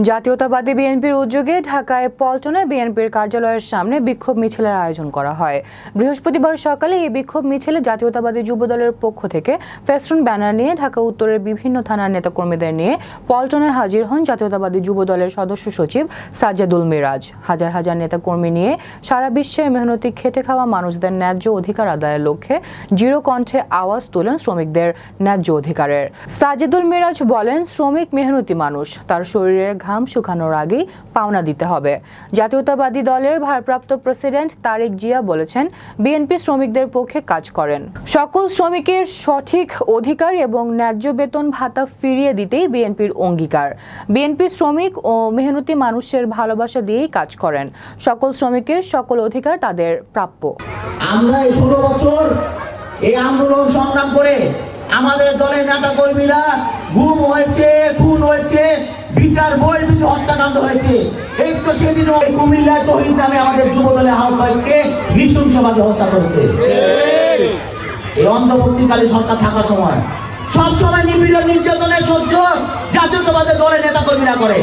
জাতীয়তাবাদী বিএনপির উদ্যোগে ঢাকায় পল্টনে বিএনপির কার্যালয়ের সামনে বিক্ষোভ মিছিলের আয়োজন করা হয়। বৃহস্পতিবার সকালে এই বিক্ষোভ মিছিলে জাতীয়তাবাদী যুবদলের পক্ষ থেকে ফেস্টুন ব্যানার নিয়ে ঢাকা উত্তরের বিভিন্ন থানার নেতাকর্মীদের নিয়ে পল্টনে হাজির হন জাতীয়তাবাদী যুবদলের সদস্য সচিব সাজ্জাদুল মিরাজ। হাজার হাজার নেতাকর্মী নিয়ে সারা বিশ্বের মেহনতি খেটে খাওয়া মানুষদের ন্যায্য অধিকার আদায়ের লক্ষ্যে দৃঢ় কণ্ঠে আওয়াজ তোলেন শ্রমিকদের ন্যায্য অধিকারের। সাজ্জাদুল মিরাজ বলেন, শ্রমিক মেহনতি মানুষ, তার শরীরের ঘাম শুকানোর আগেই পাওনা দিতে হবে। জাতীয়তাবাদী দলের ভারপ্রাপ্ত প্রেসিডেন্ট তারেক জিয়া বলেছেন, বিএনপি শ্রমিকদের পক্ষে কাজ করেন। সকল শ্রমিকের সঠিক অধিকার এবং ন্যায্য বেতন ভাতা ফিরিয়ে দিতেই বিএনপির অঙ্গীকার। বিএনপি শ্রমিক ও মেহনতি মানুষের ভালোবাসা দিয়েই কাজ করেন। সকল শ্রমিকের সকল অধিকার তাদের প্রাপ্য। আমরা এই 16 বছর এই আন্দোলন সংগ্রাম করে আমাদের দলের নেতা কর্মীরা গুম হয়েছে, খুন হয়েছে, বিচার বহির্ভূত হত্যাকাণ্ড হয়েছে। এই তো সেদিনও এই কুমিল্লায় তহিদ নামে আমাদের যুব দলের আহ্বায়ককে নৃশংসভাবে হত্যা করেছে। এই অন্তর্বর্তীকালীন সরকার থাকার সময় সবসময় নিপীড়ন নির্যাতনের সহ্য জাতীয়তাবাদের দলের নেতা কর্মীরা করে।